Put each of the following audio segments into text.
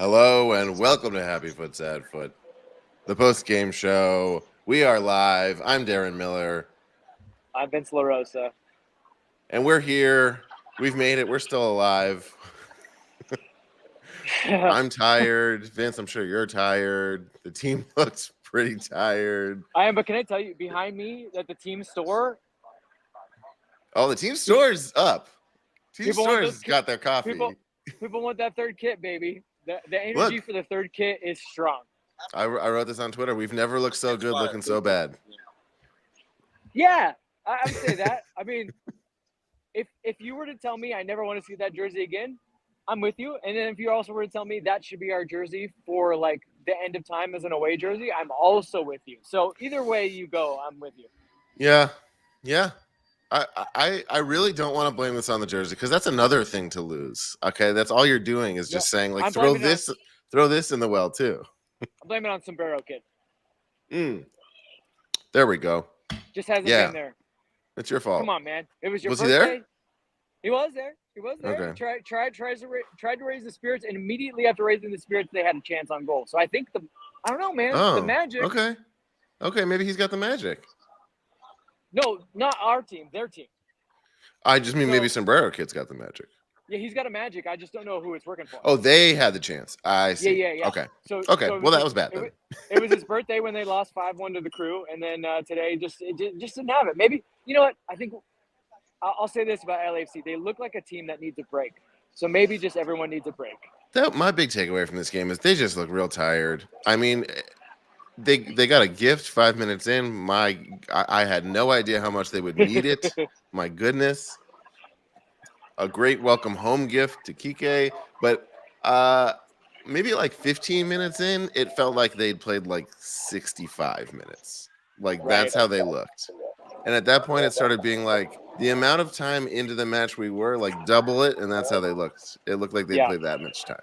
Hello and welcome to Happy Foot Sad Foot, the post-game show. We are live. I'm Darren Miller, I'm Vince LaRosa. and we're here. We've made it. We're still alive. I I'm tired. Vince, I'm sure you're tired. The team looks pretty tired. am, but can I tell you, behind me at the team store, Oh, the team store's up. Team people want store's those got their people coffee. people want that third kit, baby. The energy Look, for the third kit is strong. I wrote this on Twitter. We've never looked so good looking so bad. Yeah, I would say that. I mean, if you were to tell me I never want to see that jersey again, I'm with you. And then if you also were to tell me that should be our jersey for like the end of time as an away jersey, I'm also with you. So either way you go, I'm with you. Yeah. I really don't want to blame this on the jersey because that's another thing to lose. Okay, that's all you're doing is just saying like I'm throw blaming this in the well too. I'm blaming it on Sombrero Kid. There we go. Just hasn't Yeah. been there. It's your fault. Come on, man. It was your Was he birthday. there? He was there. He was there. Okay. Tried to raise the spirits, and immediately after raising the spirits, they had a chance on goal. So I think I don't know, man. The magic. Okay, maybe he's got the magic. No, not our team. Their team. I just mean maybe Sombrero Kid's got the magic. Yeah, he's got a magic. I just don't know who it's working for. Oh, they had the chance. I see. Yeah. Okay. So Well, that was bad then. It was his birthday when they lost 5-1 to the Crew, and then today just didn't have it. Maybe you know what? I think I'll say this about LAFC: they look like a team that needs a break. So maybe just everyone needs a break. My big takeaway from this game is they just look real tired. I mean, they got a gift 5 minutes in. I had no idea how much they would need it. My goodness. A great welcome home gift to Kike, but maybe like 15 minutes in, it felt like they'd played like 65 minutes. Like that's how they looked. And at that point, it started being like the amount of time into the match we were, like double it, and that's how they looked. It looked like they played that much time.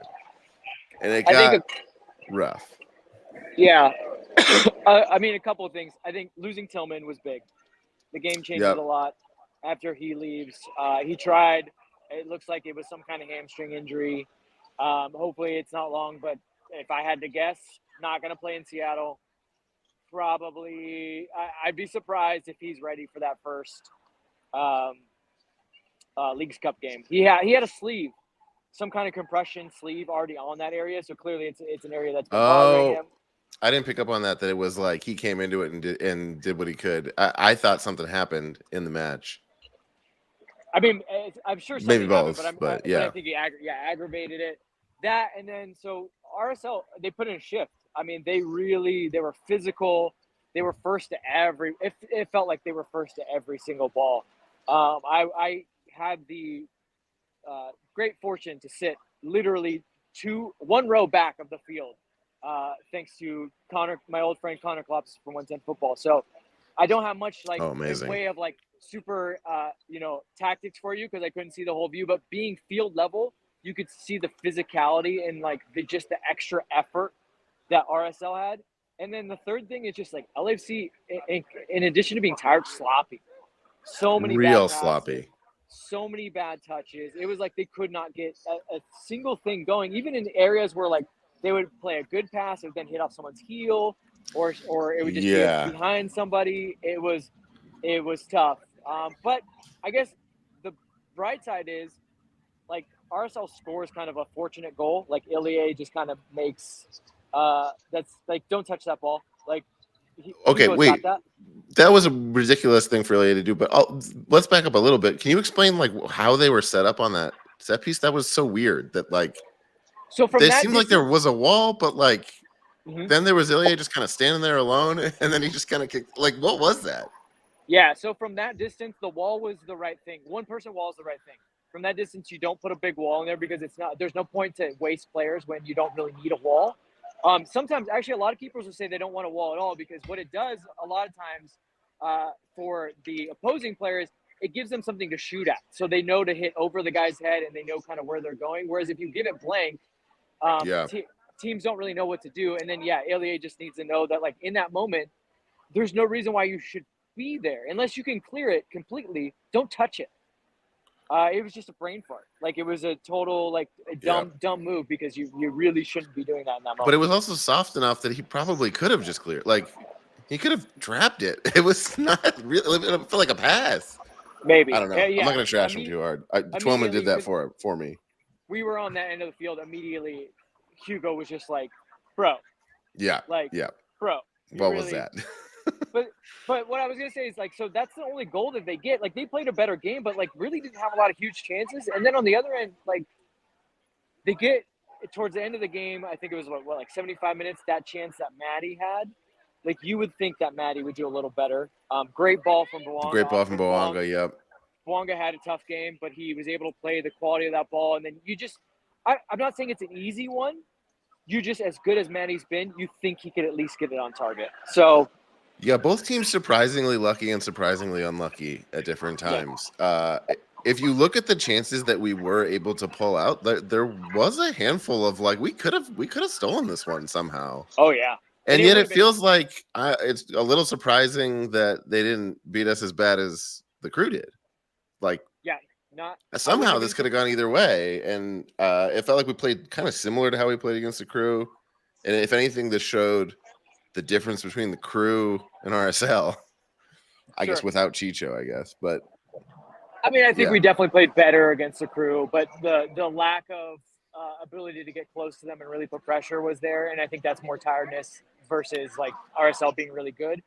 And it got rough. Yeah. I mean, a couple of things. I think losing Tillman was big. The game changes a lot after he leaves. He tried. It looks like it was some kind of hamstring injury. Hopefully it's not long, but if I had to guess, not going to play in Seattle. Probably, I'd be surprised if he's ready for that first Leagues Cup game. He had a sleeve, some kind of compression sleeve already on that area, so clearly it's an area that's been bothering him. I didn't pick up on that it was like he came into it and did what he could. I thought something happened in the match. I mean, I'm sure something maybe both, happened, but I think he aggravated it. That, and then so RSL, they put in a shift. I mean, they were physical. They were first to every. It felt like they were first to every single ball. I had the great fortune to sit literally one row back of the field, thanks to Connor, my old friend Connor Klops from 110 Football. So I don't have much in way of like super tactics for you because I couldn't see the whole view. But being field level, you could see the physicality and like the extra effort that RSL had. And then the third thing is just like LAFC, in addition to being tired, sloppy. So many real bad passes, sloppy. So many bad touches. It was like they could not get a single thing going, even in areas where like they would play a good pass and then hit off someone's heel, or it would just be behind somebody. It was tough. But I guess the bright side is like RSL scores kind of a fortunate goal. Like Ilie just kind of makes that's like, don't touch that ball. Like wait. That was a ridiculous thing for Ilie to do, but let's back up a little bit. Can you explain like how they were set up on that set piece? That was so weird that like it seemed like there was a wall, but like then there was Ilie just kind of standing there alone, and then he just kind of kicked. Like, what was that? Yeah, so from that distance, the wall was the right thing. One person wall is the right thing. From that distance, you don't put a big wall in there because there's no point to waste players when you don't really need a wall. Sometimes, actually, a lot of keepers will say they don't want a wall at all because what it does a lot of times for the opposing players, it gives them something to shoot at. So they know to hit over the guy's head and they know kind of where they're going. Whereas if you give it blank, teams don't really know what to do. And then, Ilie just needs to know that, like, in that moment, there's no reason why you should be there. Unless you can clear it completely, don't touch it. It was just a brain fart. Like, it was a total, like, a Yeah. dumb move because you really shouldn't be doing that in that moment. But it was also soft enough that he probably could have just cleared. Like, he could have trapped it. It was not really. It felt like a pass. Maybe. I don't know. Yeah. I'm not gonna trash him too hard. Tillman did that for me. We were on that end of the field immediately. Hugo was just like, bro. Yeah. Like, yeah. bro. What was that? But what I was gonna say is, like, so that's the only goal that they get. Like, they played a better game, but like really didn't have a lot of huge chances. And then on the other end, like, they get towards the end of the game, I think it was what like 75 minutes, that chance that Maddie had. Like, you would think that Maddie would do a little better. Great ball from Bouanga. Great ball from Bouanga, yep. Bouanga had a tough game, but he was able to play the quality of that ball. And then I'm not saying it's an easy one. You just, as good as Maddie's been, you think he could at least get it on target. So, yeah, both teams surprisingly lucky and surprisingly unlucky at different times. Yeah. If you look at the chances that we were able to pull out, there was a handful of, like, we could have stolen this one somehow. Oh yeah. And yet it feels like it's a little surprising that they didn't beat us as bad as the Crew did. Like, yeah, not somehow this could have gone either way. And it felt like we played kind of similar to how we played against the Crew. And if anything, this showed the difference between the Crew and RSL. I guess without Chicho, I guess. But I mean, I think we definitely played better against the Crew, but the lack of ability to get close to them and really put pressure was there. And I think that's more tiredness versus like RSL being really good.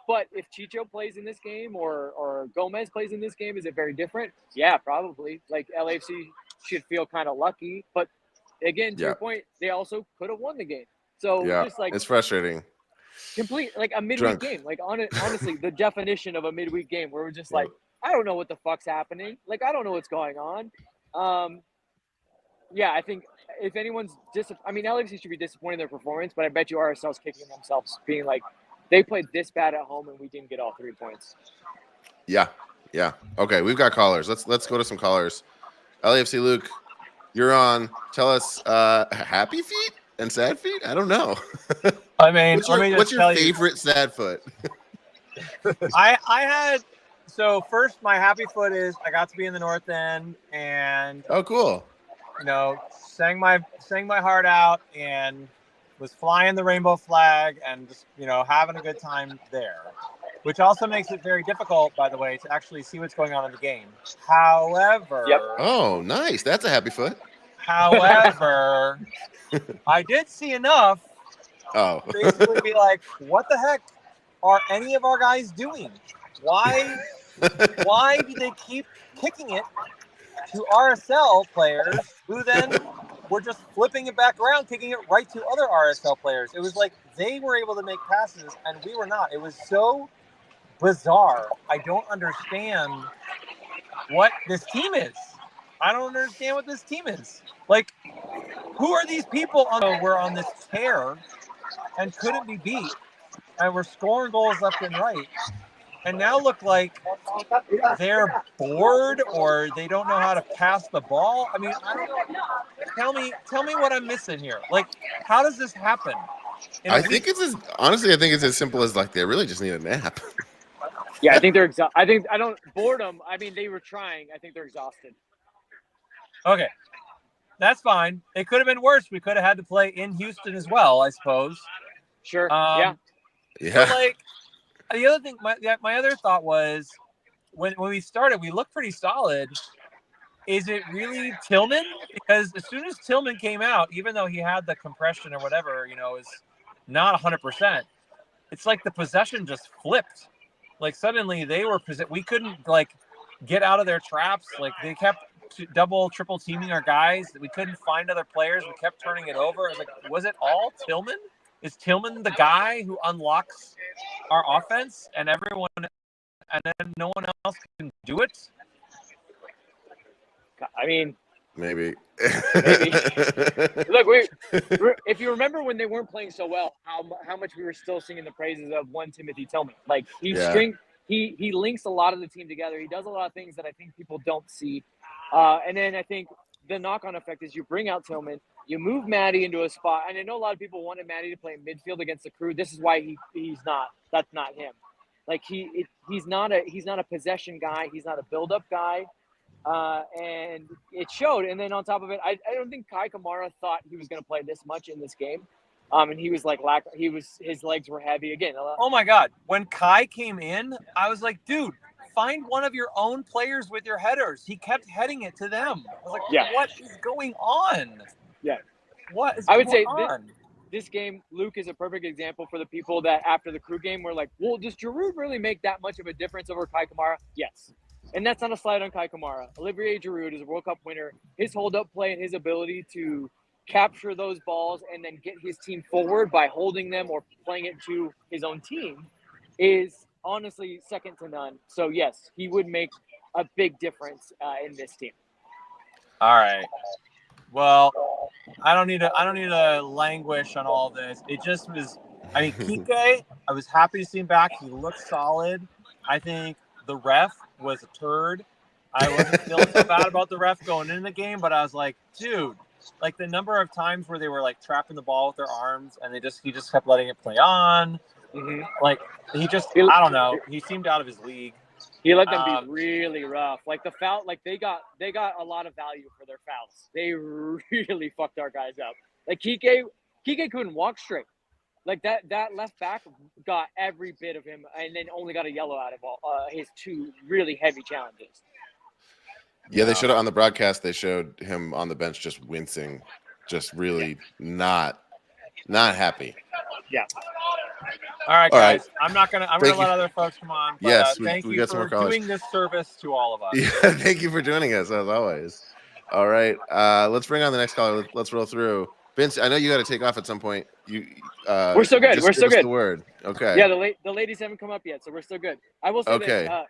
But if Chicho plays in this game or Gomez plays in this game, is it very different? Yeah, probably. Like, LAFC should feel kind of lucky. But again, to your point, they also could have won the game. So just like, it's frustrating. Complete, like, a midweek game. Like, honestly, the definition of a midweek game where we're just like, I don't know what the fuck's happening. Like, I don't know what's going on. Yeah, I think if anyone's I mean, LAFC should be disappointed in their performance, but I bet you RSL's kicking themselves, being like, they played this bad at home and we didn't get all 3 points. Yeah. Okay, we've got callers. Let's go to some callers. LAFC Luke, you're on. Tell us, happy feet and sad feet? I don't know. I mean, what's your favorite sad foot? I had, so first, my happy foot is I got to be in the North End and cool. You know, sang my heart out and was flying the rainbow flag and just, you know, having a good time there, which also makes it very difficult, by the way, to actually see what's going on in the game. However, oh, nice, that's a happy foot. However, I did see enough. To basically be like, what the heck are any of our guys doing? Why do they keep kicking it to RSL players who then were just flipping it back around, kicking it right to other RSL players? It was like they were able to make passes and we were not. It was so bizarre. I don't understand what this team is. I don't understand what this team is. Like, who are these people we're on this tear and couldn't be beat, and we're scoring goals left and right, and now look like they're bored or they don't know how to pass the ball? I mean, I don't know. Tell me what I'm missing here. Like, how does this happen? I think it's as simple as, like, they really just need a nap. Yeah, I think they're exhausted. Boredom. I mean, they were trying. I think they're exhausted. Okay, that's fine. It could have been worse. We could have had to play in Houston as well, I suppose. Sure. Yeah. But, like, the other thing, my other thought was when we started, we looked pretty solid. Is it really Tillman? Because as soon as Tillman came out, even though he had the compression or whatever, you know, is not 100%. It's like the possession just flipped. Like, suddenly we couldn't, like, get out of their traps. Like, they kept double, triple teaming our guys. We couldn't find other players. We kept turning it over. It was like, was it all Tillman? Is Tillman the guy who unlocks our offense and then no one else can do it? I mean, maybe. Look, if you remember when they weren't playing so well, how much we were still singing the praises of one Timothy Tillman. Like, he links a lot of the team together. He does a lot of things that I think people don't see. And then I think the knock-on effect is you bring out Tillman, you move Maddie into a spot, and I know a lot of people wanted Maddie to play midfield against the Crew. This is why he's not. That's not him. Like, he's not a possession guy. He's not a build-up guy. and it showed. And then on top of it, I don't think Kai Kamara thought he was going to play this much in this game. And he was like, his legs were heavy again. Oh my God. When Kai came in, I was like, dude, find one of your own players with your headers. He kept heading it to them. I was like, Yeah. what is going on? Yeah. What is I would going say on? This game, Luke is a perfect example for the people that after the Crew game were like, well, does Giroud really make that much of a difference over Kai Kamara? Yes. And that's not a slight on Kai Kamara. Olivier Giroud is a World Cup winner. His hold-up play and his ability to capture those balls and then get his team forward by holding them or playing it to his own team is honestly second to none. So, yes, he would make a big difference in this team. All right. Well, I don't need to languish on all this. It just was. I mean, Kike, I was happy to see him back. He looked solid. I think the ref was a turd. I wasn't feeling so bad about the ref going into the game, but I was like, dude, like the number of times where they were like trapping the ball with their arms and he just kept letting it play on. Mm-hmm. Like I don't know. He seemed out of his league. He let them be really rough. Like the foul, like they got a lot of value for their fouls. They really fucked our guys up. Like Kike couldn't walk straight. Like that left back got every bit of him, and then only got a yellow out of all his two really heavy challenges. Yeah, they showed it on the broadcast. They showed him on the bench just wincing, just really not happy. Yeah. All right, guys. Right. I'm gonna let other folks come on. But, yes, thank we you got some for more callers. doing this service to all of us. Yeah, thank you for joining us as always. All right, let's bring on the next caller. Let's roll through. Vince, I know you got to take off at some point. We're still good. We're still good. The word. Okay. Yeah, the ladies haven't come up yet, so we're still good. I will say okay. that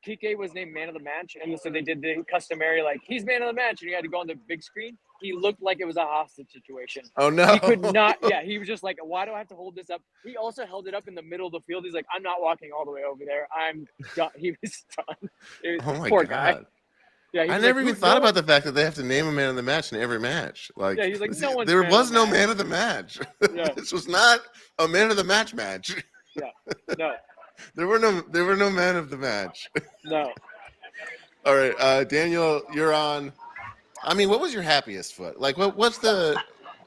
Kike was named man of the match, and so they did the customary like he's man of the match, and you had to go on the big screen. He looked like it was a hostage situation. Oh no! He could not. Yeah, he was just like, why do I have to hold this up? He also held it up in the middle of the field. He's like, I'm not walking all the way over there. I'm done. He was done. Oh my poor God. guy. Yeah, I never even thought about the fact that they have to name a man of the match in every match. Like, yeah, he's like, no one's there was no match. man of the match. Yeah. This was not a man of the match. Yeah, no. There were no man of the match. No. All right, Daniel, you're on. I mean, what was your happiest foot? Like, what's the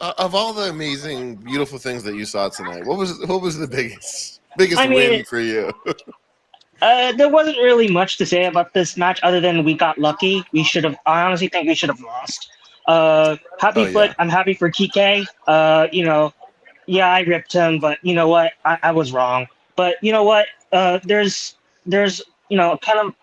of all the amazing, beautiful things that you saw tonight? What was the biggest win for you? There wasn't really much to say about this match other than we got lucky. I honestly think we should have lost. Happy foot. Yeah. I'm happy for Kike. Yeah, I ripped him, but you know what? I was wrong. But you know what? There's kind of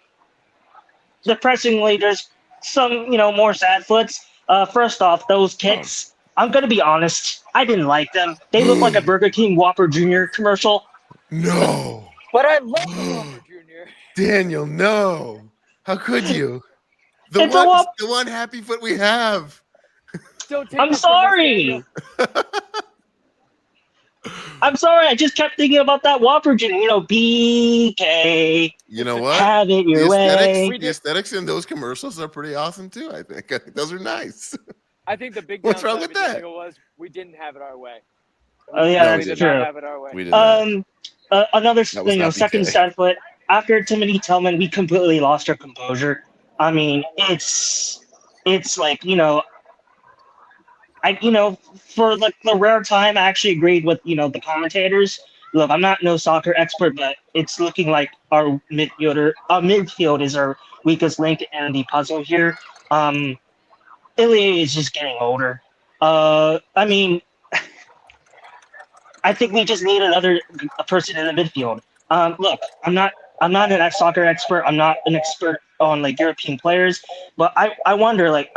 depressingly, there's some more sad foots. First off, those kicks. I'm gonna be honest. I didn't like them. They look like a Burger King Whopper Jr. commercial. No. But I love the Whopper Jr. Daniel, no. How could you? The one happy foot we have. I'm sorry. I'm sorry. I just kept thinking about that Whopper Jr. BK. You know what? Have it your way. The aesthetics in those commercials are pretty awesome too. I think those are nice. I think the big what's wrong with that was we didn't have it our way. Oh yeah, that's true. Not have it our way. We did another second sad foot. After Tillman, we completely lost our composure. I mean, it's like for like the rare time, I actually agreed with the commentators. Look, I'm not no soccer expert, but it's looking like our midfield is our weakest link in the puzzle here. Ilya is just getting older. I mean, I think we just need another person in the midfield. Look, I'm not an soccer expert. I'm not an expert on like European players, but I wonder, like,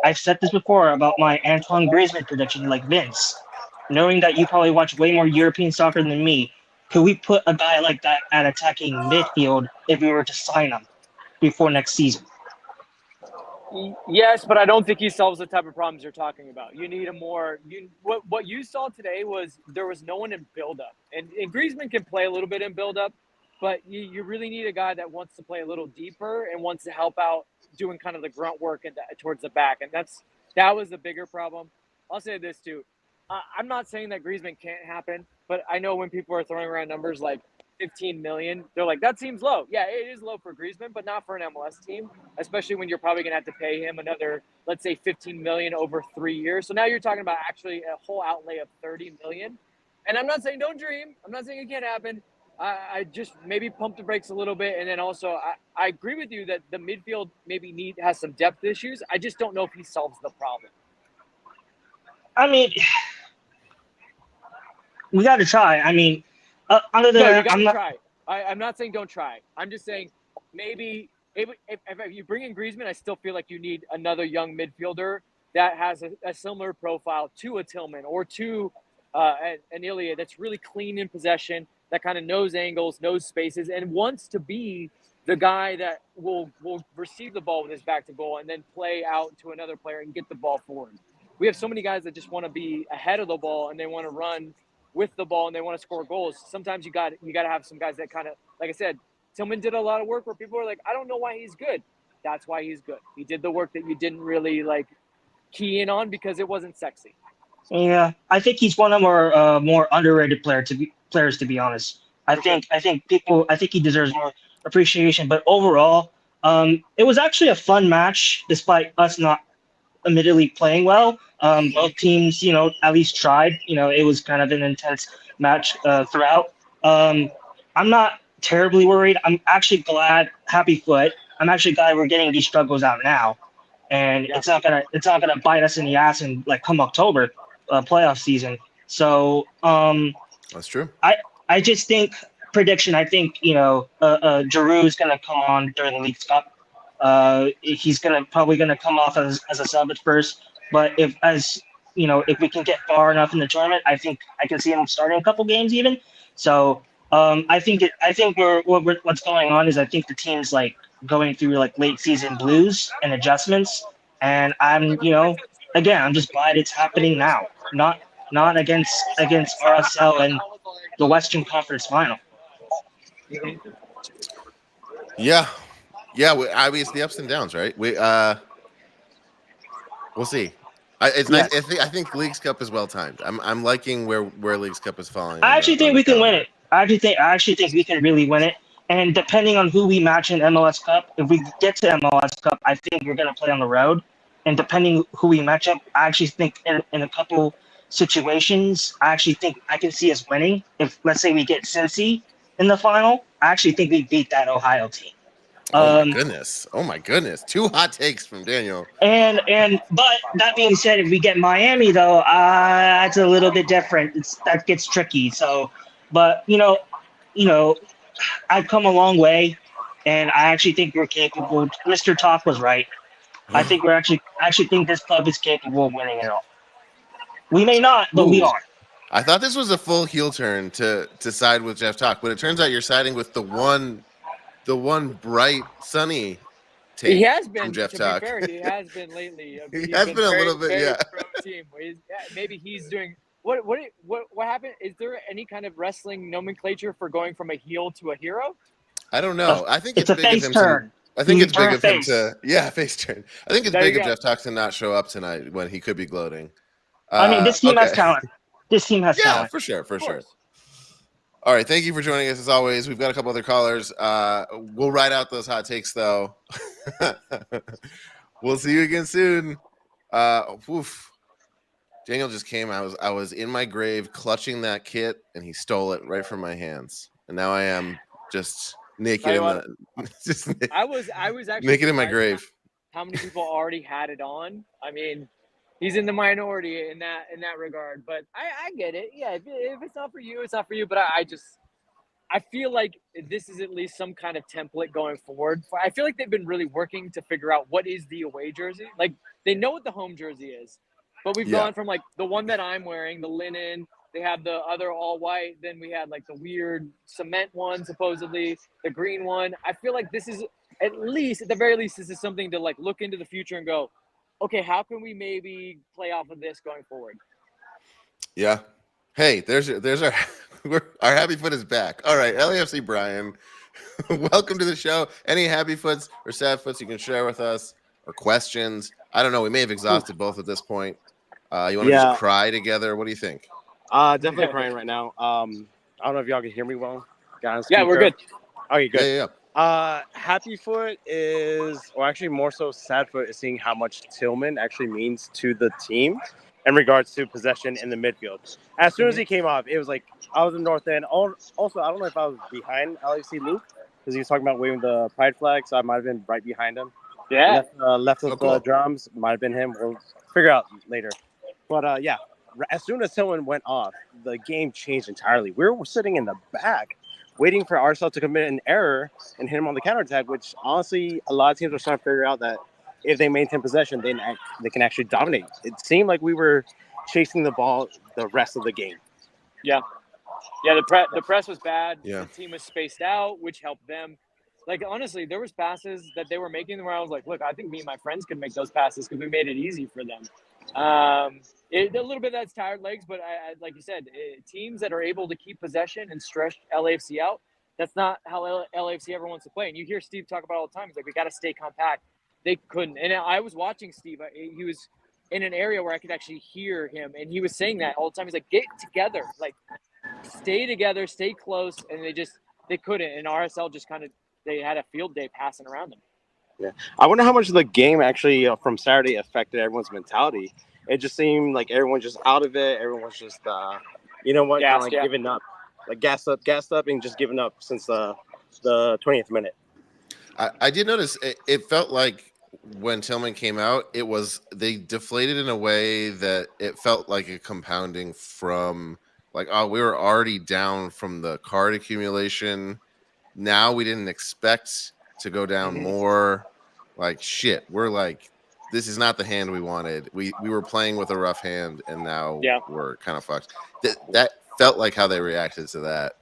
I've said this before about my Antoine Griezmann prediction, like Vince, knowing that you probably watch way more European soccer than me. Could we put a guy like that at attacking midfield if we were to sign him before next season? Yes, but I don't think he solves the type of problems you're talking about. You need what you saw today was there was no one in build-up. And Griezmann can play a little bit in build-up, but you really need a guy that wants to play a little deeper and wants to help out doing kind of the grunt work towards the back. And that was the bigger problem. I'll say this too. I'm not saying that Griezmann can't happen, but I know when people are throwing around numbers like 15 million. They're like, that seems low. Yeah, it is low for Griezmann, but not for an MLS team, especially when you're probably going to have to pay him another, let's say 15 million over 3 years. So now you're talking about actually a whole outlay of 30 million. And I'm not saying don't dream. I'm not saying it can't happen. I just maybe pump the brakes a little bit. And then also, I agree with you that the midfield maybe has some depth issues. I just don't know if he solves the problem. I mean, we got to try. I mean, other than No, you that, got I'm to not. try. I'm not saying don't try. I'm just saying maybe if you bring in Griezmann, I still feel like you need another young midfielder that has a similar profile to a Tillman or to an Ilya that's really clean in possession, that kind of knows angles, knows spaces, and wants to be the guy that will receive the ball with his back to goal and then play out to another player and get the ball forward. We have so many guys that just want to be ahead of the ball and they want to run with the ball and they want to score goals. Sometimes you got to have some guys that kind of, like I said, Tillman did a lot of work where people are like, I don't know why he's good. That's why he's good. He did the work that you didn't really like key in on because it wasn't sexy. Yeah, I think he's one of our more underrated players. To be honest, I think he deserves more appreciation. But overall, it was actually a fun match, despite us not admittedly playing well. Both teams, at least tried. It was kind of an intense match throughout. I'm not terribly worried. I'm actually glad, happy foot. I'm actually glad we're getting these struggles out now, and it's not gonna bite us in the ass in like come October, playoff season. So That's true. I just think prediction. I think Giroud's gonna come on during the Leagues Cup. He's probably gonna come off as a sub at first, but if we can get far enough in the tournament, I think I can see him starting a couple games even. So I think what's going on is I think the team's like going through like late season blues and adjustments, and I'm just glad it's happening now, not against RSL and the Western Conference Final. Yeah. Obviously ups and downs, right? We'll see. It's nice. I think Leagues Cup is well timed. I'm liking where Leagues Cup is falling. I actually think we can win it. I actually think we can really win it. And depending on who we match in MLS Cup, if we get to MLS Cup, I think we're going to play on the road. And depending who we match up, I actually think in a couple situations, I actually think I can see us winning. If let's say we get Cincy in the final, I actually think we beat that Ohio team. Oh my goodness! 2 hot takes from Daniel. But that being said, if we get Miami though, that's a little bit different. That gets tricky. So, but I've come a long way, and I actually think we're capable. Mr. Talk was right. I think I actually think this club is capable of winning it all. We may not, but we are. I thought this was a full heel turn to side with Jeff Talk, but it turns out you're siding with the one bright, sunny take. He has been, from Jeff to Talk. be fair, he has been lately. He has been a little bit, very yeah. pro-team. Maybe he's doing what happened? Is there any kind of wrestling nomenclature for going from a heel to a hero? I don't know. I think it's a big of face him turn. I think it's big of him face. to face turn. I think it's big of Jeff Talk to not show up tonight when he could be gloating. I mean, this team has talent. This team has talent. Yeah, for sure. All right, thank you for joining us as always. We've got a couple other callers. We'll ride out those hot takes though. We'll see you again soon. Daniel just came. I was in my grave clutching that kit, and he stole it right from my hands. And now I am just naked I was actually naked in my grave. How many people already had it on? I mean, he's in the minority in that regard, but I get it. Yeah, if it's not for you, it's not for you. But I feel like this is at least some kind of template going forward. I feel like they've been really working to figure out what is the away jersey. Like they know what the home jersey is, but we've gone from like the one that I'm wearing, the linen. They have the other all white. Then we had like the weird cement one, supposedly the green one. I feel like this is at the very least, this is something to like look into the future and go, okay, how can we maybe play off of this going forward? Yeah. Hey, there's our happy foot is back. All right, LAFC Brian, welcome to the show. Any happy foots or sad foots you can share with us or questions? I don't know. We may have exhausted both at this point. You want to just cry together? What do you think? Definitely crying right now. I don't know if y'all can hear me well. Yeah, we're good. Okay, good. Yeah. Happy Foot is, or actually more so Sad Foot, is seeing how much Tillman actually means to the team in regards to possession in the midfield. As soon as he came off, it was like I was in North End. Also, I don't know if I was behind LAFC Luke because he was talking about waving the pride flag, so I might have been right behind him. Yeah. Left of the drums, might have been him. We'll figure out later. But yeah, as soon as Tillman went off, the game changed entirely. We were sitting in the back, waiting for ourselves to commit an error and hit him on the counterattack, which honestly, a lot of teams are trying to figure out that if they maintain possession, they can actually dominate. It seemed like we were chasing the ball the rest of the game. Yeah. Yeah, the press was bad. Yeah. The team was spaced out, which helped them. Like, honestly, there was passes that they were making where I was like, look, I think me and my friends could make those passes because we made it easy for them. A little bit that's tired legs, but like you said, teams that are able to keep possession and stretch LAFC out, that's not how LAFC ever wants to play. And you hear Steve talk about it all the time. He's like, we got to stay compact. They couldn't. And I was watching Steve. He was in an area where I could actually hear him, and he was saying that all the time. He's like, get together. Like, stay together, stay close. And they couldn't. And RSL just kind of, they had a field day passing around them. Yeah, I wonder how much the game actually from Saturday affected everyone's mentality. It just seemed like everyone's just out of it. Everyone's just, you know what, kind of like giving up, like gassed up, and just giving up since the 20th minute. I did notice it felt like when Tillman came out, they deflated in a way that it felt like a compounding from like, oh, we were already down from the card accumulation. Now we didn't expect to go down more. Like, shit, we're like, this is not the hand we wanted. We were playing with a rough hand, and now we're kind of fucked. That felt like how they reacted to that.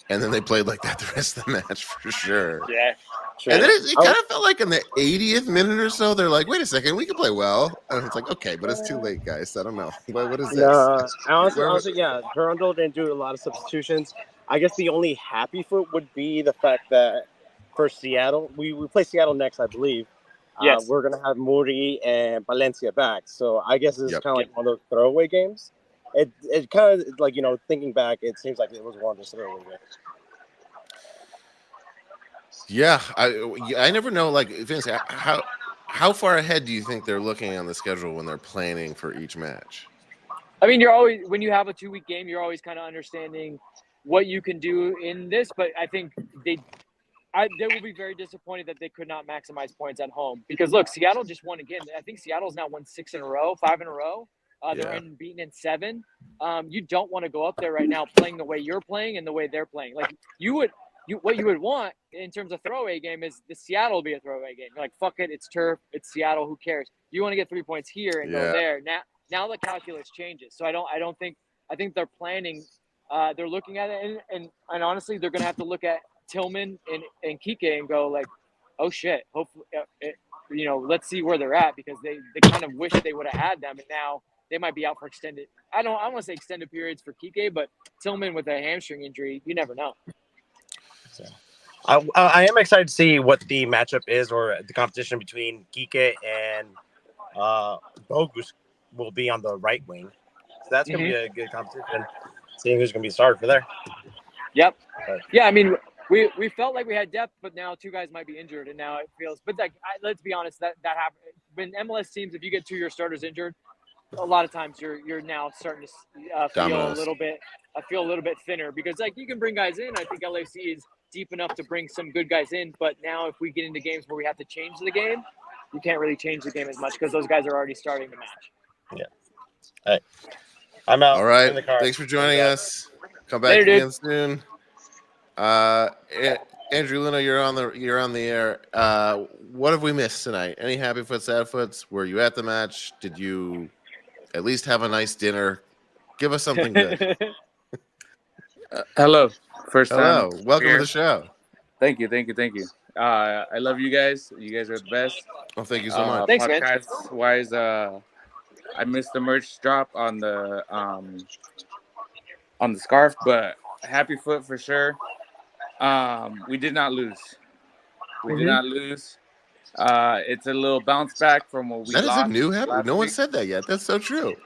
And then they played like that the rest of the match for sure. Yeah. Sure. And then it kind of felt like in the 80th minute or so, they're like, wait a second, we can play well. And it's like, okay, but it's too late, guys. I don't know. What is this? Honestly, yeah, Toronto didn't do a lot of substitutions. I guess the only happy foot would be the fact that for Seattle, we play Seattle next, I believe. Yes. We're going to have Muri and Valencia back. So I guess it's kind of like one of those throwaway games. It kind of, like, you know, thinking back, it seems like it was one of those throwaway games. Yeah, I never know, like, Vince, how far ahead do you think they're looking on the schedule when they're planning for each match? I mean, you're always, when you have a 2-week game, you're always kind of understanding what you can do in this, but I think they will be very disappointed that they could not maximize points at home. Because, look, Seattle just won again. I think Seattle's now won 5 in a row. They're unbeaten in 7. You don't want to go up there right now playing the way you're playing and the way they're playing. Like, what you would want in terms of throwaway game is the Seattle be a throwaway game. You're like, fuck it, it's turf, it's Seattle, who cares? You want to get 3 points here and go there. Now the calculus changes. So I think they're planning, they're looking at it, and honestly, they're going to have to look at Tillman and Kike and go like, oh shit, hopefully, let's see where they're at, because they kind of wish they would have had them, and now they might be out for extended. I want to say extended periods for Kike, but Tillman with a hamstring injury, you never know. So, I am excited to see what the matchup is, or the competition between Kike and Bogus will be on the right wing. So that's going to be a good competition, seeing who's going to be started for there. Yep. Yeah, I mean, we felt like we had depth, but now 2 guys might be injured, and now it feels. But like, let's be honest, that happens when MLS teams. If you get 2 of your starters injured, a lot of times you're now starting to feel a little bit thinner, because like you can bring guys in. I think LAFC is deep enough to bring some good guys in, but now if we get into games where we have to change the game, you can't really change the game as much because those guys are already starting the match. Yeah. All right. I'm out. All right. Thanks for joining us. Come back Later, again soon. Andrew Luna, you're on the air. What have we missed tonight? Any happy foot, sad foots? Were you at the match? Did you at least have a nice dinner? Give us something good. Hello. First time. Hello. Welcome to the show. Thank you. I love you guys. You guys are the best. Well, thank you so much. Thanks, man. Podcast wise, I missed the merch drop on the scarf, but happy foot for sure. We did not lose. Did not lose. It's a little bounce back from what we lost. That is a new habit. No one said that yet. That's so true.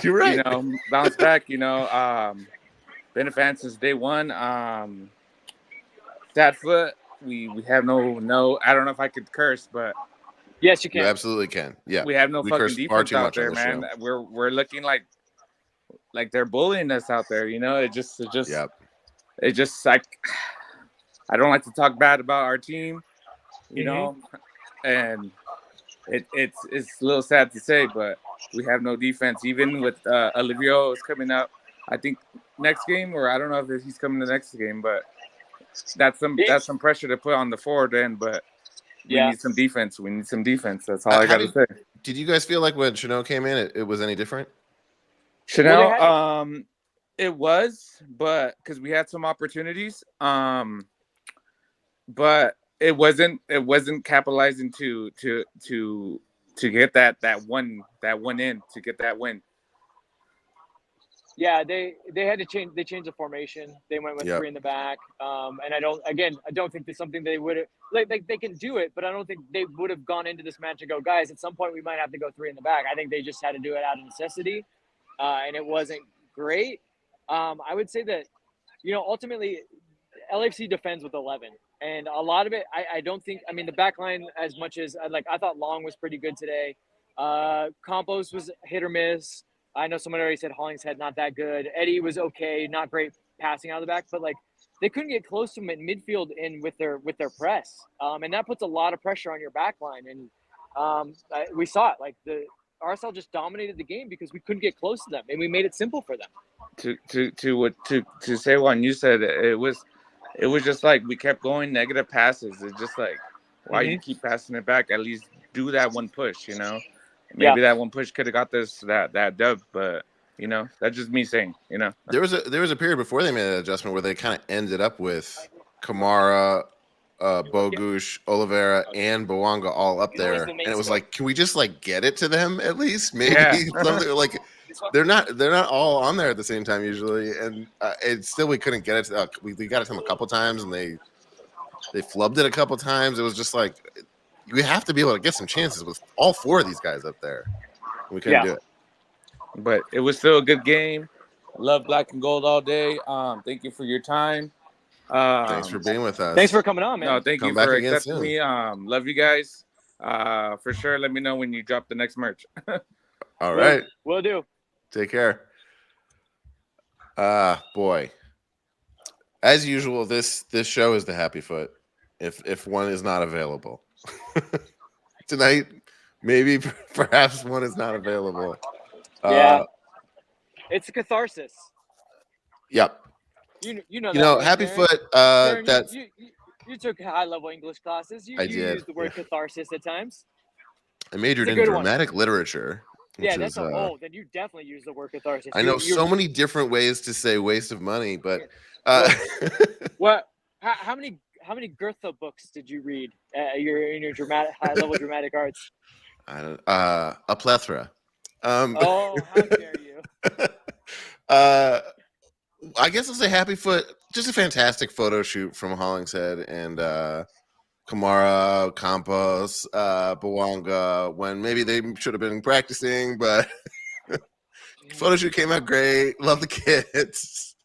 You're right. Bounce back. been a fan since day one. Sad foot. We have no. I don't know if I could curse, but Yes, you You can. absolutely can. Yeah. we have no We fucking curse far defense too out much on there, this man. show. We're looking like they're bullying us out there. You know, it just Yep. like I don't like to talk bad about our team, you Mhm. know, and it's a little sad to say, but we have no defense. Even with Olivera is coming up, I think next game, or I don't know if he's coming the next game, but that's some pressure to put on the forward end. But we Yeah. need some defense. We need some defense. That's all I How got to say. Did you guys feel like when Chanel came in, it was any different? Chanel, Well, it was, but because we had some opportunities, but it wasn't capitalizing to get that one in, to get that win. Yeah, they had to change. They changed the formation. They went with Yep. 3 in the back. And I don't think it's something they would like. They can do it, but I don't think they would have gone into this match and go, guys, at some point we might have to go 3 in the back. I think they just had to do it out of necessity, and it wasn't great. I would say that, ultimately, LAFC defends with 11, and a lot of it, I don't think. I mean, the back line, as much as I thought Long was pretty good today. Campos was hit or miss. I know someone already said Hollingshead not that good. Eddie was okay, not great passing out of the back, but they couldn't get close to him at midfield and with their press, and that puts a lot of pressure on your back line. And we saw it. Like the RSL just dominated the game because we couldn't get close to them, and we made it simple for them. To say what you said, it was just like we kept going negative passes. It's just like, why you keep passing it back? At least do that one push, Maybe that one push could have got that dub, but that's just me saying, There was a period before they made that adjustment where they kind of ended up with Kamara, Bogusz, Olivera, and Bowanga all up there, and it was like, can we just get it to them at least? Maybe something like they're not all on there at the same time usually, and we couldn't get it. We got it to them a couple times, and they flubbed it a couple times. It was just like, we have to be able to get some chances with all 4 of these guys up there. We couldn't do it. But it was still a good game. Love black and gold all day. Thank you for your time. Thanks for being with us. Thanks for coming on, man. No, thank Come you back for again accepting soon. me. Love you guys. For sure. Let me know when you drop the next merch. All right. Will do. Take care. Boy. As usual, this show is the happy foot. If one is not available. Tonight, maybe perhaps one is not available. Yeah. It's a catharsis. Yep. You know that, right, happy Darren? foot. Darren, That's you took high-level English classes. You I did, used the word catharsis at times. I majored It's in a good one. dramatic literature. Yeah, which that's is, then you definitely use the word catharsis. I know so many different ways to say waste of money, but what? How many Goethe books did you read? In your high-level dramatic arts. I don't. A plethora. Oh, how dare you! I guess I'll say happy foot. Just a fantastic photo shoot from Hollingshead and Kamara, Campos, Bowanga, when maybe they should have been practicing, but photo shoot came out great. Love the kids.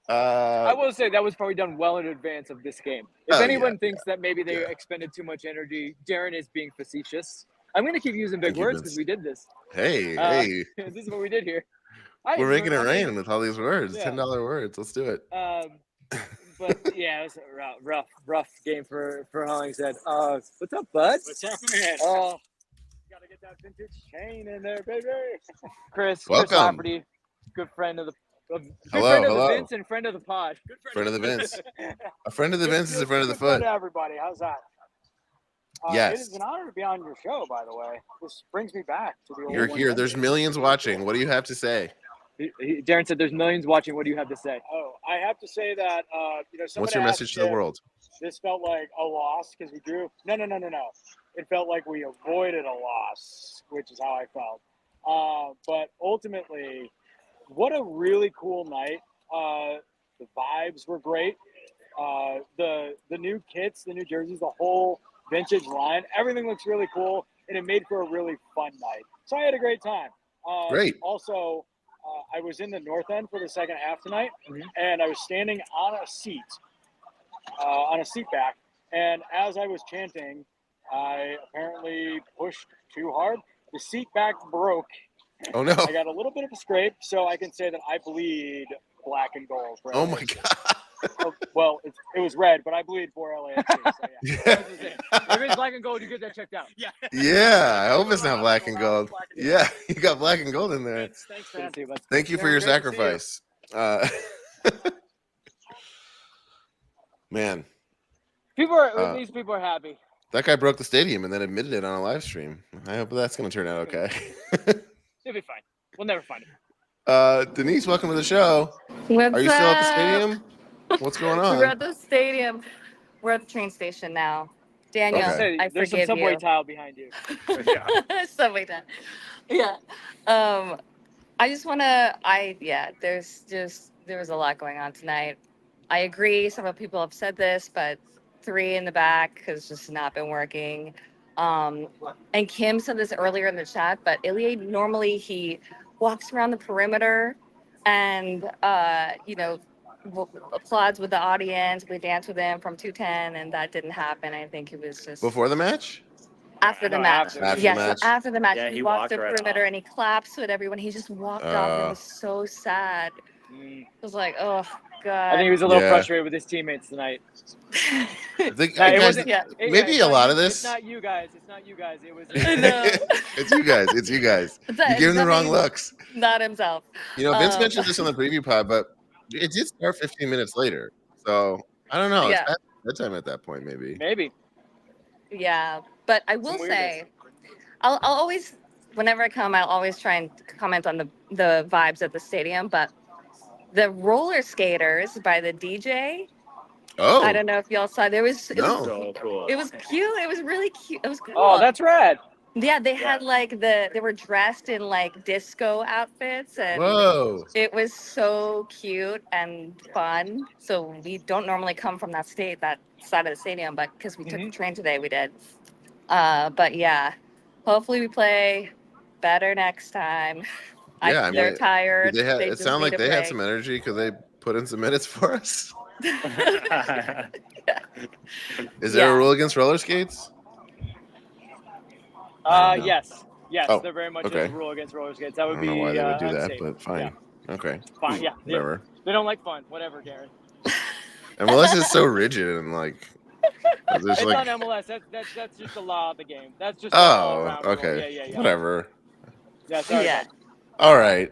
I will say that was probably done well in advance of this game. If anyone thinks that maybe they expended too much energy, Darren is being facetious. I'm going to keep using big words because we did this. Hey. This is what we did here. We're making it rain with all these words. Yeah. $10 words. Let's do it. But yeah, it was a rough game for Hollingshead. What's up, bud? What's happening? Oh, gotta get that vintage chain in there, baby. Chris Welcome. Lafferty, good friend of the Hello. Vince and friend of the pod. Good Friend of the Vince. A friend of the Vince is a friend of the foot. To everybody, how's that? Yes. It is an honor to be on your show, by the way. This brings me back to the old You're here. 100. There's millions watching. What do you have to say? Darren said there's millions watching. What do you have to say? Oh, I have to say that, What's your message to the world? This felt like a loss because we drew. No. It felt like we avoided a loss, which is how I felt. But ultimately, what a really cool night. The vibes were great. The new kits, the new jerseys, the whole vintage line, everything looks really cool, and it made for a really fun night. So I had a great time. Great. Also, I was in the north end for the second half tonight, Mhm. and I was standing on a seat back. And as I was chanting, I apparently pushed too hard. The seat back broke. Oh no! I got a little bit of a scrape, so I can say that I bleed black and gold. For Oh my LAFC. god! Oh, well, it was red, but I bleed for LAFC. So yeah. Yeah. If it's black and gold, you get that checked out. Yeah. Yeah, I hope it's not black and gold. Yeah, you got black and gold in there. Thanks, Good to man. see you, bud. Thank you for your Great to see you. sacrifice. Man, These people are happy. that guy broke the stadium and then admitted it on a live stream. I hope that's going to turn out okay. It'll be fine. We'll never find it. Denise, welcome to the show. What's Are you still at the up? stadium? What's going We're on? at the stadium. We're at the train station now. Daniel, Okay. I There's some forgive subway you. tile behind you. Subway time. Yeah. I just want to. There was a lot going on tonight. I agree. Some of the people have said this, but 3 in the back has just not been working. And Kim said this earlier in the chat, but Ilya normally he walks around the perimeter and applauds with the audience. We dance with him from 210, and that didn't happen. I think it was just Before the match? after the No, match. after. Yeah, the match. so after the match, Yeah, he he walked walked the right perimeter off. and he claps with everyone. He just walked off, and it was so sad. It was like, oh god. I think he was a little Yeah. frustrated with his teammates tonight. I think, No, it guys, wasn't. Yeah. maybe it's a not lot you- of this. It's not you guys. It's not you guys. It was. I know. It's you guys. It's you guys. It's You gave him the wrong definitely looks. Not himself. You know, Vince Um, mentioned this on the preview pod, but it did start 15 minutes later. So I don't know. Yeah. It's bedtime at that point, maybe. Maybe. Yeah, but I will Some say, I'll always, whenever I come, I'll always try and comment on the vibes at the stadium. But the roller skaters by the DJ, Oh, I don't know if y'all saw. It was no. So cool. it was cute. It was really cute. It was cool. Oh, that's rad. yeah. They had like they were dressed in like disco outfits, and Whoa. it was so cute and fun. So we don't normally come from that side of the stadium, but because we took the train today, we did. But yeah, hopefully we play better next time. Yeah, I They're mean, tired. It just sounded like need a they had break. some energy because they put in some minutes for us. Is there a Yeah. rule against roller skates? don't know. Yes. Yes, Oh, there very much okay. is a rule against roller skates. That I would don't be know why they would do that, unsafe. but fine. Okay. Fine. Yeah. They, Whatever. they don't like fun. Whatever, Darren. MLS is so rigid and like. It's It's like, not MLS. That's just the law of the game. That's just all oh, around rule. okay. Yeah. Whatever. Yeah. Sorry. Yeah. All right.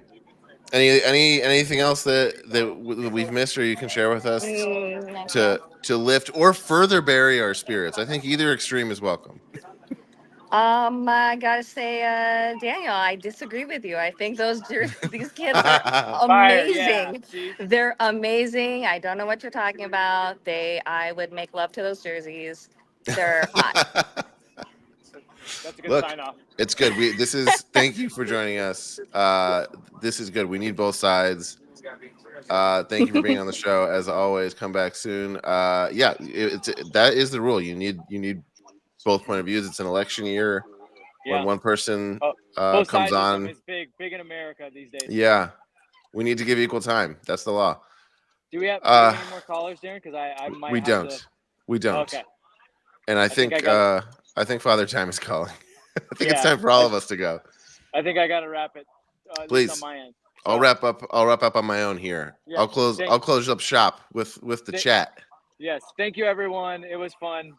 Anything else that we've missed or you can share with us to lift or further bury our spirits? I think either extreme is welcome. I gotta say, Daniel, I disagree with you. I think these kids are Fire, amazing. yeah. See? They're amazing. I don't know what you're talking about. I would make love to those jerseys. They're hot. That's a good Look, sign off. it's good. Thank you for joining us. This is good. We need both sides. Thank you for being on the show. As always, come back soon. Yeah, that is the rule. You need both point of views. It's an election year. Yeah. When one person Both comes sides on. is big in America these days. Yeah, we need to give equal time. That's the law. Do we have any more callers, Darren? Because I might. We have don't. To... We don't. Okay. And I think think I I think Father Time is calling. I think it's Yeah. time for all of us to go. I think I got to wrap it. At Please. least on my end. I'll wrap up on my own here. Yeah, I'll close up shop with the chat. Yes. Thank you, everyone. It was fun.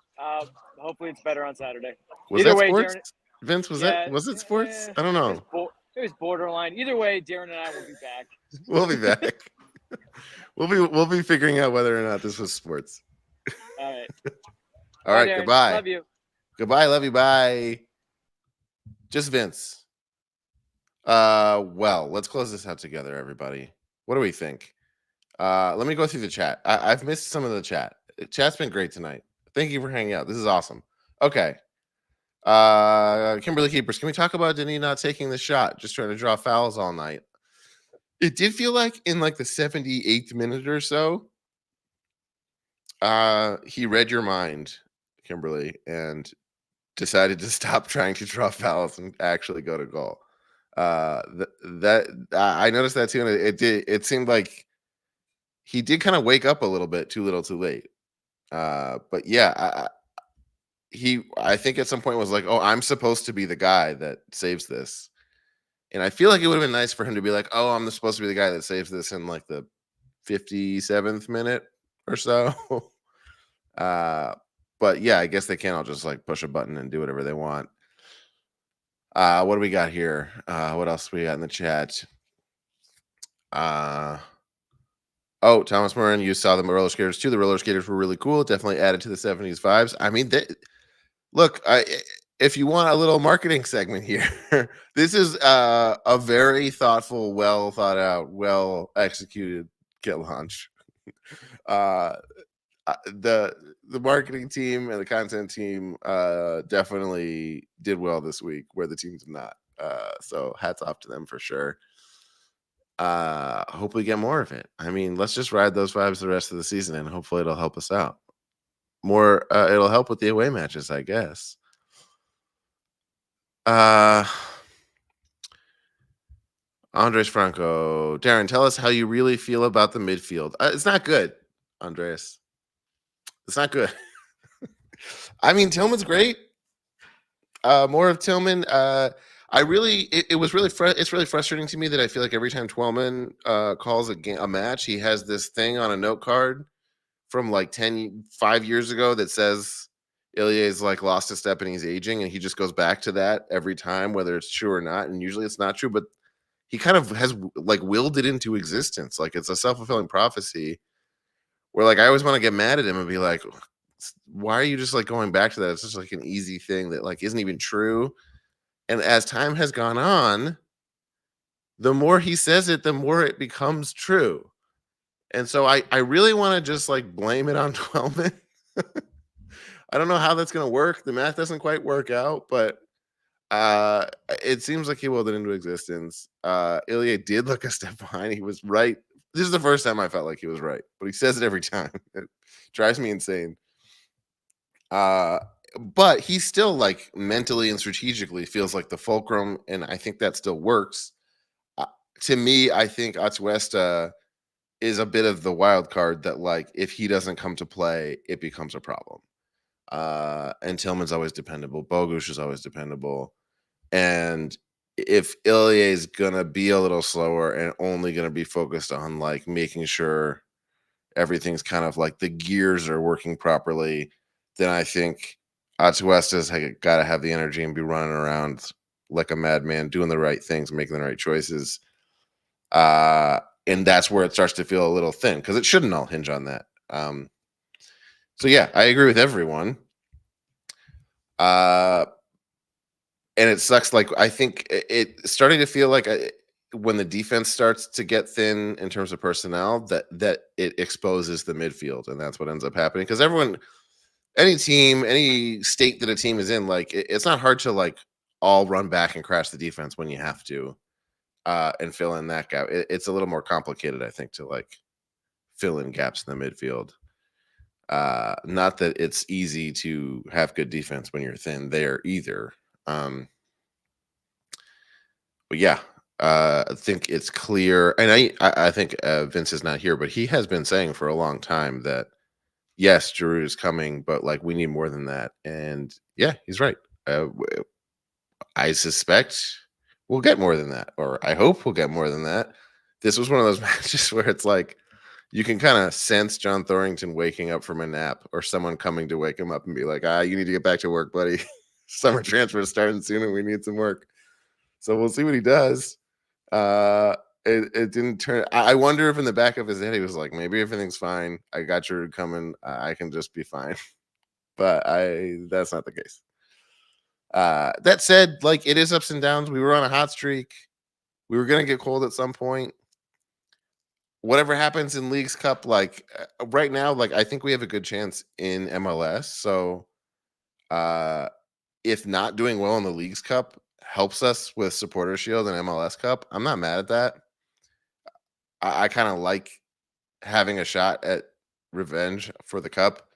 Hopefully, it's better on Saturday. Was Either that way, sports? Darren- Vince, was it sports? I don't It know. was borderline. Either way, Darren and I will be back. We'll be back. we'll be figuring out whether or not this was sports. All right. All right, Darren. goodbye. Love you. Goodbye, love you, bye. Just Vince. Well, let's close this out together, everybody. What do we think? Let me go through the chat. I've missed some of the chat. Chat's been great tonight. Thank you for hanging out. This is awesome. Okay. Kimberly Keepers, can we talk about Denis not taking the shot, just trying to draw fouls all night? It did feel like in like the 78th minute or so, he read your mind, Kimberly, and decided to stop trying to draw fouls and actually go to goal. That I noticed that too, and it seemed like he did kind of wake up a little bit too little, too late. But yeah, I think at some point was like, oh, I'm supposed to be the guy that saves this, and I feel like it would have been nice for him to be like, oh, I'm supposed to be the guy that saves this in like the 57th minute or so. But yeah, I guess they can't all just like push a button and do whatever they want. What do we got here? What else we got in the chat? Oh, Thomas Moran, you saw the roller skaters too. The roller skaters were really cool. Definitely added to the 70s vibes. I mean, look, if you want a little marketing segment here, this is a very thoughtful, well thought out, well executed kit launch. The marketing team and the content team definitely did well this week, where the team did not. So hats off to them for sure. Hope we get more of it. I mean, let's just ride those vibes the rest of the season, and hopefully it'll help us out. More, it'll help with the away matches, I guess. Andres Franco, Darren, tell us how you really feel about the midfield. It's not good, Andres. It's not good. I mean, Tillman's great. More of Tillman. It's really frustrating to me that I feel like every time Tillman calls a match, he has this thing on a note card from like 5 years ago that says Ilya's like lost a step and he's aging, and he just goes back to that every time, whether it's true or not. And usually it's not true, but he kind of has like willed it into existence. Like it's a self-fulfilling prophecy where like I always want to get mad at him and be like, why are you just like going back to that? It's just like an easy thing that like isn't even true. And as time has gone on, the more he says it, the more it becomes true. And so I really want to just like blame it on Twelman. I don't know how that's going to work. The math doesn't quite work out, but it seems like he willed it into existence. Ilya did look a step behind. He was right. This is the first time I felt like he was right, but he says it every time. It drives me insane. But he still like mentally and strategically feels like the fulcrum, and I think that still works. To me, I think Atuesta is a bit of the wild card that like if he doesn't come to play, it becomes a problem. And Tillman's always dependable. Bogusz is always dependable. And if Ilya is gonna be a little slower and only gonna be focused on like making sure everything's kind of like the gears are working properly, then I think Atuesta's got to have the energy and be running around like a madman, doing the right things, making the right choices. And that's where it starts to feel a little thin, because it shouldn't all hinge on that. So yeah, I agree with everyone. And it sucks. Like I think it starting to feel like when the defense starts to get thin in terms of personnel, that it exposes the midfield, and that's what ends up happening. Because any team, any state that a team is in, like it's not hard to like all run back and crash the defense when you have to, and fill in that gap. It's a little more complicated, I think, to like fill in gaps in the midfield. Not that it's easy to have good defense when you're thin there either. But yeah, I think it's clear, and I think Vince is not here, but he has been saying for a long time that yes, Giroud is coming, but like we need more than that. And yeah, he's right. I suspect we'll get more than that, or I hope we'll get more than that. This was one of those matches where it's like you can kind of sense John Thorrington waking up from a nap, or someone coming to wake him up and be like, you need to get back to work, buddy. Summer transfer is starting soon and we need some work. So we'll see what he does. It didn't turn. I wonder if in the back of his head he was like, maybe everything's fine. I got you coming. I can just be fine. But that's not the case. That said, like it is ups and downs. We were on a hot streak. We were gonna get cold at some point. Whatever happens in Leagues Cup, like right now, like I think we have a good chance in MLS. So, if not doing well in the Leagues Cup helps us with Supporter Shield and MLS Cup, I'm not mad at that. I kind of like having a shot at revenge for the cup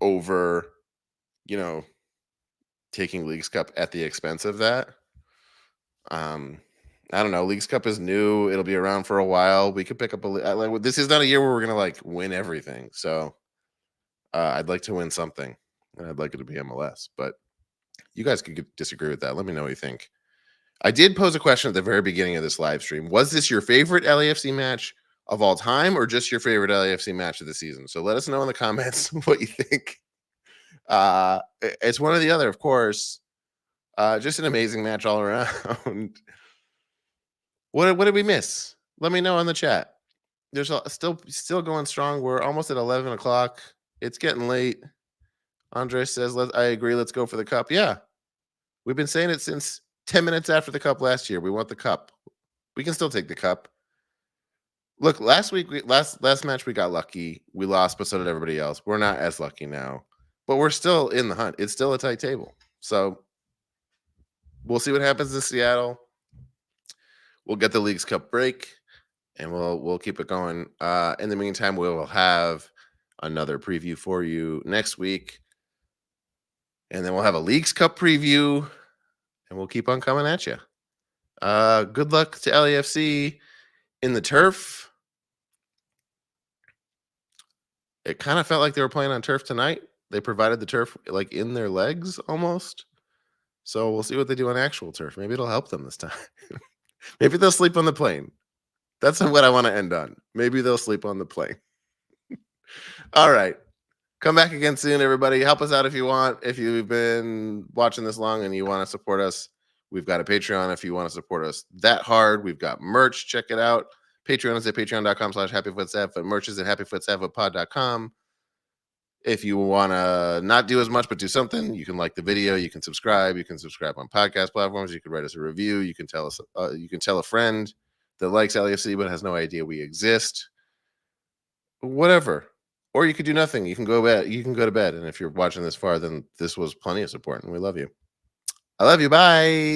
over, taking Leagues Cup at the expense of that. I don't know. Leagues Cup is new. It'll be around for a while. We could pick up this is not a year where we're gonna like win everything. So I'd like to win something, and I'd like it to be MLS. But you guys could disagree with that. Let me know what you think. I did pose a question at the very beginning of this live stream. Was this your favorite LAFC match of all time, or just your favorite LAFC match of the season? So let us know in the comments what you think. It's one or the other, of course. Just an amazing match all around. What did we miss? Let me know in the chat. There's still going strong. We're almost at 11 o'clock. It's getting late. Andre says, I agree. Let's go for the cup. Yeah. We've been saying it since 10 minutes after the cup last year. We want the cup. We can still take the cup. Look, last match we got lucky. We lost, but so did everybody else. We're not as lucky now, but we're still in the hunt. It's still a tight table. So we'll see what happens in Seattle. We'll get the Leagues Cup break, and we'll keep it going. In the meantime, we will have another preview for you next week, and then we'll have a Leagues Cup preview, and we'll keep on coming at you. Good luck to LAFC in the turf. It kind of felt like they were playing on turf tonight. They provided the turf like in their legs almost. So we'll see what they do on actual turf. Maybe it'll help them this time. Maybe they'll sleep on the plane. That's what I want to end on. Maybe they'll sleep on the plane. All right. Come back again soon, everybody. Help us out if you want. If you've been watching this long and you want to support us, we've got a Patreon if you want to support us that hard. We've got merch. Check it out. Patreon is at patreon.com/happyfootsaf, but merch is at happyfootsaf@pod.com. If you want to not do as much but do something, you can like the video, you can subscribe on podcast platforms, you can write us a review, you can tell a friend that likes LAFC but has no idea we exist. Whatever. Or you could do nothing. You can go to bed. And if you're watching this far, then this was plenty of support, and we love you. I love you. Bye.